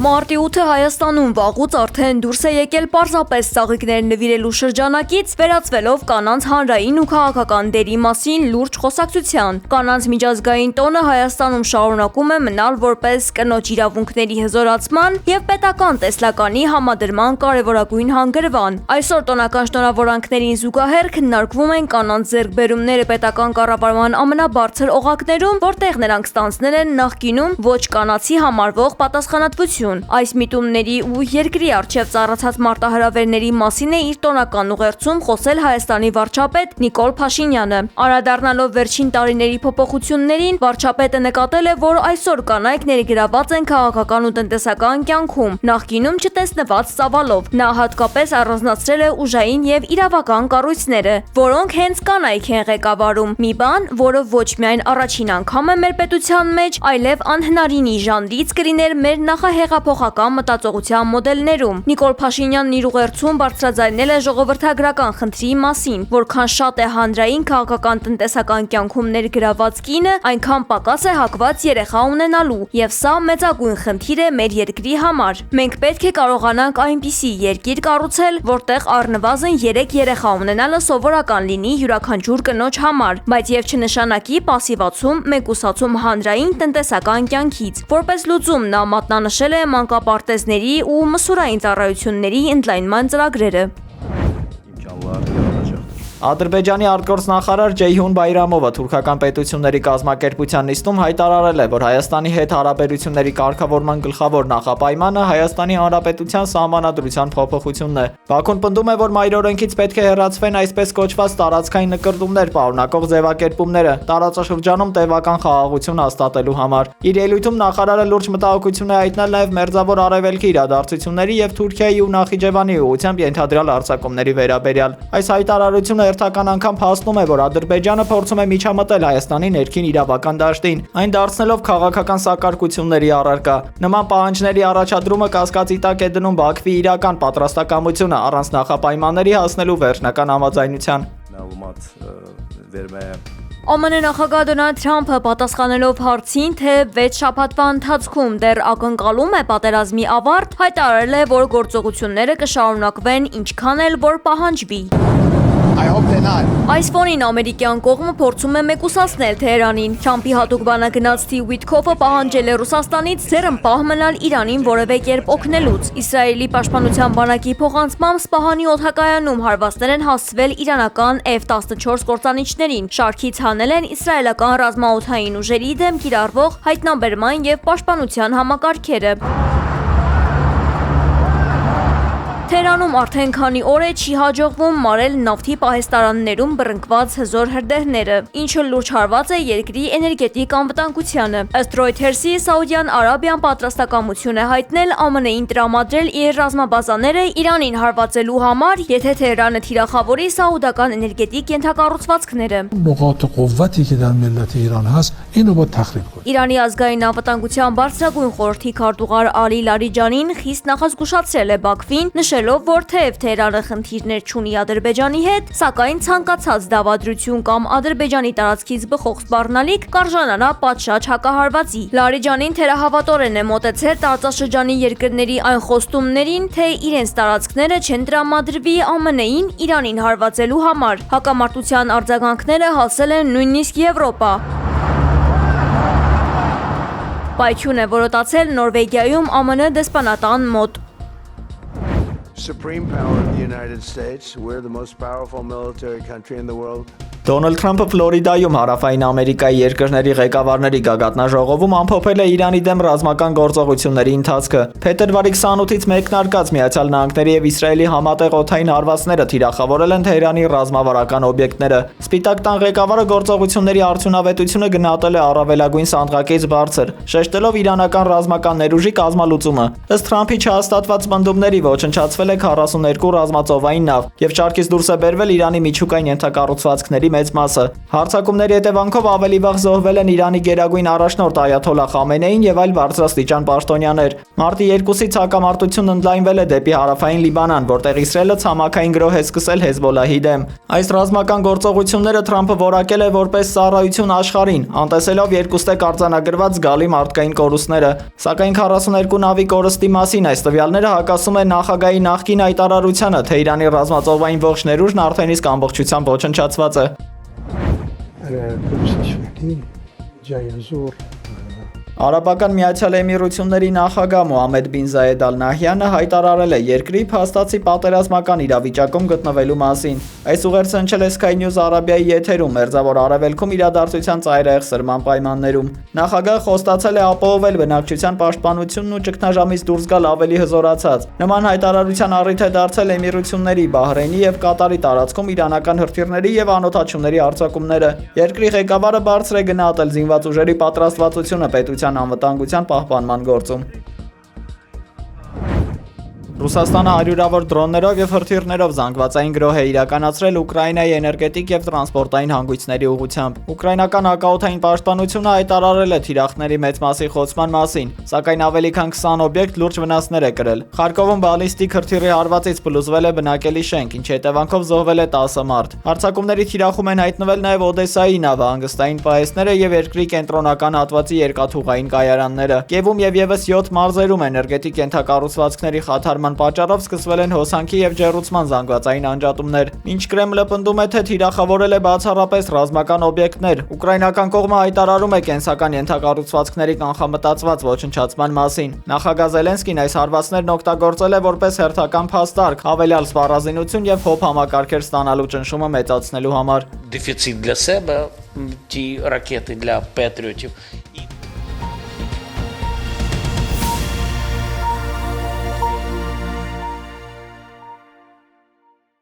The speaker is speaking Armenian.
Մարտի 8-ը Հայաստանում վաղուց արդեն դուրս է եկել պարզապես ծաղիկներ նվիրելու շրջանակից, վերածվելով կանանց հանրային ու քաղաքական դերի մասին լուրջ խոսակցության։ Կանանց միջազգային տոնը Հայաստանում շարունակում է մնալ որպես կնոջ իրավունքների հզորացման և պետական տեսլականի համադրման կարևորագույն հանգրվան։ Այսօր տոնական շնորհավորանքներին զուգահեռ քննարկվում են կանանց ձեռքբերումները պետական կառավարման ամենաբարձր օղակներում, որտեղ նրանք ստանձնել են նախկինում ոչ կանացի համարվող պատասխանատվություն։ Այս միտումների ու երկրի առջև ծառացած մարտահրավերների մասին է իր տոնական ուղերձում խոսել Հայաստանի վարչապետ Նիկոլ Փաշինյանը։ Անդրադառնալով վերջին տարիների փոփոխություններին, վարչապետը նկատել է, որ այսօր կանայք ներգրավված են քաղաքական ու տնտեսական կյանքում, նախկինում չտեսնված ծավալով։ Նա հատկապես առանձնացրել է ուժային և իրավական կառույցները, որոնք հենց կանայք են ղեկավարում, մի բան, որը ոչ միայն առաջին անգամ է մեր պետության մեջ, այլև անհնարինի ժանրից կլիներ մեր նախահեղափոխական մտածողության մոդելներում։ Նիկոլ Փաշինյանն իր ուղերձում բարձրաձայնել է ժողովրդագրական խնդրի մասին, որքան շատ է հանրային քաղաքական տնտեսական կյանքում ներգրավված կինը, այնքան պակաս է հակված երեխա ունենալու, և սա մեծագույն խնդիր է մեր երկրի համար։ Մենք պետք է կարողանանք այնպիսի երկիր կառուցել, որտեղ առնվազն 3 երեխա ունենալը սովորական լինի յուրաքանչյուր կնոջ համար, բայց և չնշանակի պասիվացում, մեկուսացում հանրային տնտեսական կյանքից։ Որպես լուծում նա մատնանշել է մանկապարտեզների ու մսուրային ծառայությունների ընդլայնման ծրագրերը։ Ադրբեջանի արտգործնախարար Ceyhun Bayramova թուրքական պետությունների կազմակերպության նիստում հայտարարել է, որ Հայաստանի հետ հարաբերությունների կարգավորման գլխավոր նախապայմանը Հայաստանի Հանրապետության Սահմանադրության փոփոխությունն է։ Բաքուն պնդում է, որ մայրօրենքից պետք է հեռացվեն այսպես կոչված տարածքային նկրտումներ պարունակող ձևակերպումները տարածաշրջանում տևական խաղաղություն հաստատելու համար։ Իր ելույթում նախարարը լուրջ մտահոգություն է հայտնել նաև Մերձավոր Արևելքի իրադարձությունների և Թուրքիայի ու Նախիջևանի ուղղությամբ ենթադրյալ հարձակումների վերաբերյալ։ Այս հայտարարությունը հերթական անգամ փաստում է, որ Ադրբեջանը փորձում է միջամտել Հայաստանի ներքին իրավական դաշտին, այն դարձնելով քաղաքական սակարկությունների առարկա։ Նման պահանջների առաջադրումը կասկածի տակ է դնում Բաքվի իրական պատրաստակամությունը առանց նախապայմանների հասնելու վերջնական համաձայնության։ ԱՄՆ նախագահ Դոնալդ Թրամփը պատասխանելով հարցին, թե 6 շաբաթվա ընթացքում դեռ ակնկալում է պատերազմի ավարտ, հայտարարել է, որ գործողությունները կշարունակվեն ինչքան էլ որ պահանջվի։ Այս ֆոնին ամերիկյան կողմը փորձում է մեկուսացնել Թեհրանին։ Թրամփի հատուկ բանագնաց Սթիվ Ուիթքոֆը պահանջել է Ռուսաստանից ձեռնպահ մնալ Իրանին որևէ կերպ օգնելուց։ Իսրայելի պաշտպանության բանակի փոխանցմամբ Սպահանի օդակայանում հարվածներ են հասցվել իրանական F-14 կործանիչներին։ Շարքից հանել են իսրայելական ռազմաօդային ուժերի դեմ կիրառվող հայտնաբերման և պաշտպանության համակարգերը։ Թեհրանում արդեն քանի օր է չի հաջողվում մարել նավթի պահեստարաններում բռնկված հզոր հրդեհները, ինչը լուրջ հարված է երկրի էներգետիկ անվտանգությանը։ Ըստ Reuters-ի, Սաուդյան Արաբիան պատրաստակամություն է հայտնել ԱՄՆ-ին տրամադրել իր ռազմաբազաները Իրանին հարվածելու համար, եթե Թեհրանը թիրախավորի սաուդական էներգետիկ ենթակառուցվածքները։ Իրանի ազգային անվտանգության բարձրագույն խորհրդի քարտուղար Ալի Լարիջանին խիստ նախազգուշացրել է Բաքվին, նշելով, որ թեև Թեհրանը խնդիրներ չունի Ադրբեջանի հետ, սակայն ցանկացած դավադրություն կամ Ադրբեջանի տարածքից բխող սպառնալիք կարժանանա պատշաճ հակահարվածի։ Լարիջանին թերահավատորեն է մոտեցել տարածաշրջանի երկրների այն խոստումներին, թե իրենց տարածքները չեն տրամադրվի ԱՄՆ-ին Իրանին հարվածելու համար։ Հակամարտության արձագանքները հասել են նույնիսկ Եվրոպա։ Պայթյուն է որոտացել Նորվեգիայում ԱՄՆ դեսպանատան մոտ։ Supreme power of the United States. We're the most powerful military country in the world. Դոնալդ Թրամփը Ֆլորիդայում Հարավային Ամերիկայի երկրների ղեկավարների գագաթնաժողովում ամփոփել է Իրանի դեմ ռազմական գործողությունների ընթացքը։ Փետրվարի 28-ից մեկնարկած Միացյալ Նահանգների և Իսրայելի համատեղ օդային հարվածները թիրախավորել են Թեհրանի ռազմավարական օբյեկտները։ Սպիտակ տան ղեկավարը գործողությունների արդյունավետությունը գնահատել է առավելագույն սանդղակից բարձր, շեշտելով իրանական ռազմական ներուժի կազմալուծումը։ Ըստ Թրամփի չհաստատված պնդումների ոչնչացվել է 42 ռազմածովային նավ և շարքից դուրս է բերվել Իրանի միջուկային ենթակառուցվածքների մեծ մասը։ Հարձակումների հետևանքով ավելի վաղ զոհվել են Իրանի գերագույն առաջնորդ Այաթոլլահ Խամենեին եւ այլ բարձրաստիճան պաշտոնյաներ։ Մարտի 2-ից հակամարտությունն ընդլայնվել է դեպի հարավային Լիբանան, որտեղ Իսրայելը ցամաքային գրոհ է սկսել Հեզբոլլահի դեմ։ Այս ռազմական գործողությունները Թրամփը որակել է որպես ծառայություն աշխարհին, անտեսելով երկուստեք արձանագրված զգալի մարդկային կորուստները։ Սակայն 42 նավի կորստի մասին այս տվյալները հակասում են նախագահի նախկին հայտարարությանը, թե Իրանի ռազմածովային ողջ ներուժն արդեն իսկ ամբողջությամբ ոչնչացված է։ Արաբական Միացյալ Էմիրությունների նախագահ Մոհամմեդ բին Զայեդ Ալ Նահյանը հայտարարել է երկրի փաստացի պատերազմական իրավիճակում գտնվելու մասին։ Այս ուղերձը հնչել է Sky News Արաբիայի եթերում Մերձավոր Արևելքում իրադարձության ծայրահեղ սրման պայմաններում։ Նախագահը խոստացել է ապահովել բնակչության պաշտպանությունն ու ճգնաժամից դուրս գալ ավելի հզորացած։ Նման հայտարարության առիթ է դարձել Էմիրությունների, Բահրեյնի եւ Կատարի տարածքում իրանական հրթիռների եւ անօդաչուների արձակումները։ Երկրի ղեկավարը բարձր է գնահատել զինված ուժերի պատրաստվածությունը պետության անվտանգության պահպանման գործում։ Ռուսաստանը հարյուրավոր դրոններով եւ հրթիռներով զանգվածային գրոհ է իրականացրել Ուկրաինայի էներգետիկ եւ տրանսպորտային հանգույցների ուղղությամբ։ Ուկրաինական հակաօդային պաշտպանությունը հայտարարել է թիրախների մեծ մասի խոցման մասին, սակայն ավելի քան 20 օբյեկտ լուրջ վնասներ է կրել։ Խարկովում բալիստիկ հրթիռի հարվածից փլուզվել է բնակելի շենք, ինչի հետևանքով զոհվել է 10 մարդ։ Հարձակումների թիրախում են հայտնվել նաեւ Օդեսայի նավահանգստային պահեստները եւ երկրի կենտրոնական հատվածի երկաթուղային կայարանները։ Կիևում եւ եւս 7 մարզերում էներգետիկ ենթակառուցվածքների խաթարման պատճառով սկսվել են հոսանքի եւ ջեռուցման զանգվածային անջատումներ։ Մինչ Կրեմլը պնդում է, թե թիրախավորել է բացառապես ռազմական օբյեկտներ, ուկրաինական կողմը հայտարարում է կենսական ենթակառուցվածքների կանխամտածված ոչնչացման մասին։ Նախագահ Զելենսկին այս հարվածներն օգտագործել է որպես հերթական փաստարկ, հավելյալ սպառազինություն եւ հոբ համակարգեր ստանալու ճնշումը մեծացնելու համար։ Дефіцит для себе, ті ракети для Петріотів.